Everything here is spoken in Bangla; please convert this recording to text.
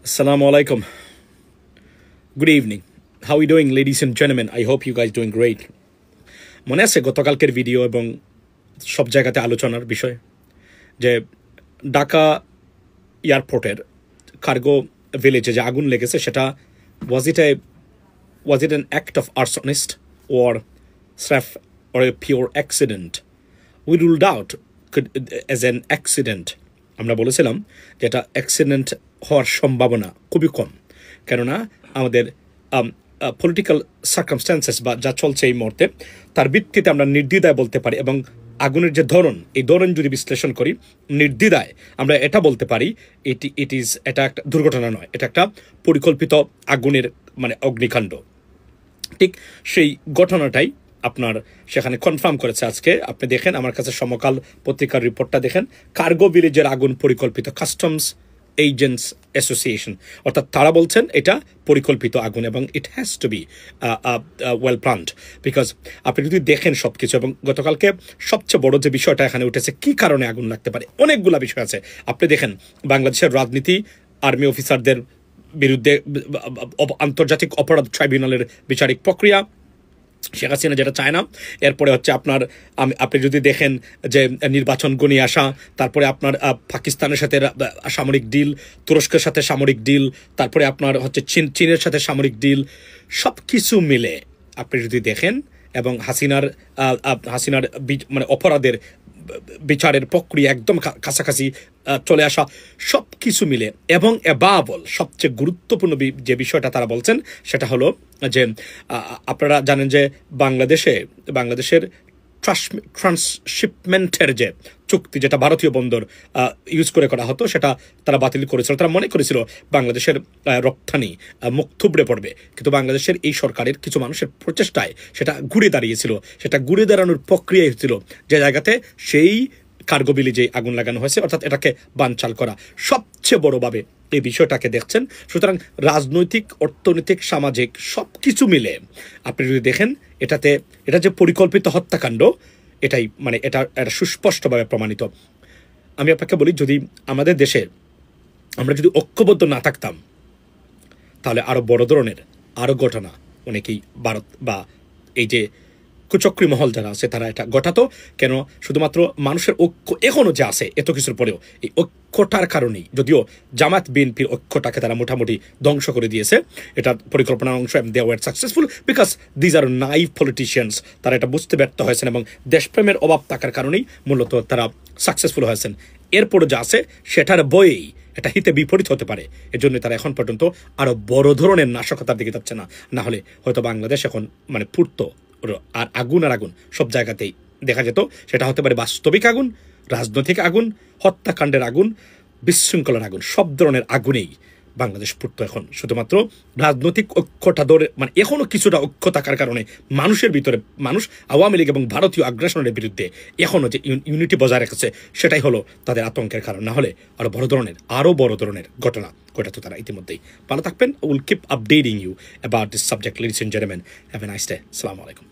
Assalamu alaikum. Good evening. How are you doing, ladies and gentlemen? I hope you guys doing great. মনে আছে গতকালকের ভিডিও এবং সব জায়গাতে আলোচনার বিষয় যে ঢাকা এয়ারপোর্টের কার্গো ভিলেজে যে আগুন লেগেছে সেটা was it an act of arsonist or a pure accident? We ruled out as an accident. আমরা বলেছিলাম যে এটা অ্যাক্সিডেন্ট হওয়ার সম্ভাবনা খুবই কম, কেননা আমাদের পলিটিক্যাল সার্কামস্ট্যান্সেস বা যা চলছে এই মুহূর্তে তার ভিত্তিতে আমরা নির্দ্বিধায় বলতে পারি, এবং আগুনের যে ধরন, এই ধরন যদি বিশ্লেষণ করি নির্দ্বিধায় আমরা এটা বলতে পারি এটা একটা দুর্ঘটনা নয়, এটা একটা পরিকল্পিত আগুনের অগ্নিকাণ্ড। ঠিক সেই ঘটনাটাই আপনার সেখানে কনফার্ম করেছে আজকে। আপনি দেখেন আমার কাছে সমকাল পত্রিকার রিপোর্টটা দেখেন, কার্গো ভিলেজের আগুন পরিকল্পিত, কাস্টমস এজেন্টস অ্যাসোসিয়েশন, অর্থাৎ তারা বলছেন এটা পরিকল্পিত আগুন এবং it has to B well planned, because আপনি যদি দেখেন সব কিছু। এবং গতকালকে সবচেয়ে বড় যে বিষয়টা এখানে উঠেছে, কি কারণে আগুন লাগতে পারে, অনেকগুলো বিষয় আছে। আপনি দেখেন বাংলাদেশের রাজনীতি, আর্মি অফিসারদের বিরুদ্ধে আন্তর্জাতিক অপরাধ ট্রাইব্যুনালের বিচারিক প্রক্রিয়া, শেখ হাসিনা যেটা চায় না। এরপরে হচ্ছে আপনি যদি দেখেন যে নির্বাচন গণিয়ে আসা, তারপরে আপনার পাকিস্তানের সাথে সামরিক ডিল, তুরস্কের সাথে সামরিক ডিল, তারপরে আপনার হচ্ছে চীনের সাথে সামরিক ডিল, সব কিছু মিলে আপনি যদি দেখেন, এবং হাসিনার অপরাধের বিচারের প্রক্রিয়া একদম কাছাকাছি চলে আসা, সব কিছু মিলে। এবং এবাবল সবচেয়ে গুরুত্বপূর্ণ যে বিষয়টা তারা বলছেন সেটা হলো যে আপনারা জানেন যে বাংলাদেশের ট্রান্সশিপমেন্টের যে চুক্তি, যেটা ভারতীয় বন্দর ইউজ করে করা হতো, সেটা তারা বাতিল করেছিল। তারা মনে করেছিল বাংলাদেশের রপ্তানি মুখ থুবড়ে পড়বে, কিন্তু বাংলাদেশের এই সরকারের কিছু মানুষের প্রচেষ্টায় সেটা ঘুরে দাঁড়িয়েছিল। সেটা ঘুরে দাঁড়ানোর প্রক্রিয়া হয়েছিল যে জায়গাতে সেই কার্গো ভিলেজে আগুন লাগানো হয়েছে, অর্থাৎ এটাকে বানচাল করা। সবচেয়ে বড়ভাবে এই বিষয়টাকে দেখছেন। সুতরাং রাজনৈতিক, অর্থনৈতিক, সামাজিক সব কিছু মিলে আপনি যদি দেখেন এটা যে পরিকল্পিত হত্যাকাণ্ড, এটাই এটা সুস্পষ্টভাবে প্রমাণিত। আমি আপনাকে বলি, যদি আমাদের দেশে আমরা যদি ঐক্যবদ্ধ না থাকতাম, তাহলে আরো বড় ধরনের আরো ঘটনা অনেকেই ভারত বা এই যে কুচক্রী মহল যারা আছে তারা এটা ঘটাতো। কেন? শুধুমাত্র মানুষের ঐক্য এখনো যে আছে এত কিছুর পরেও, এই ঐক্যটার কারণেই, যদিও জামাত বিএনপির ঐক্যটাকে তারা মোটামুটি ধ্বংস করে দিয়েছে, এটা পরিকল্পনার অংশ, they were successful because these are naive politicians. তারা এটা বুঝতে ব্যর্থ হয়েছেন এবং দেশপ্রেমের অভাব থাকার কারণেই মূলত তারা সাকসেসফুল হয়েছেন। এরপরে যা আছে সেটার বয়েই এটা হিতে বিপরীত হতে পারে। এজন্য তারা এখন পর্যন্ত আরো বড় ধরনের নাশকতার দিকে যাচ্ছে না হলে হয়তো বাংলাদেশ এখন পুড়ত। আর আগুন সব জায়গাতেই দেখা যেত। সেটা হতে পারে বাস্তবিক আগুন, রাজনৈতিক আগুন, হত্যাকাণ্ডের আগুন, বিশৃঙ্খলার আগুন, সব ধরনের আগুনেই বাংলাদেশ পুড়ত এখন। শুধুমাত্র রাজনৈতিক ঐক্যটা ধরে এখনো কিছুটা ঐক্য থাকার কারণে মানুষের ভিতরে, মানুষ আওয়ামী লীগ এবং ভারতীয় আগ্রাসনের বিরুদ্ধে এখনো যে ইউনিটি বজায় রেখেছে, সেটাই হলো তাদের আতঙ্কের কারণ। না হলে আরো বড় ধরনের ঘটনা ঘটাতো তারা ইতিমধ্যেই। ভালো থাকবেন। Will keep updating you about this subject, ladies and gentleman. Have a nice day. আসসালামু আলাইকুম।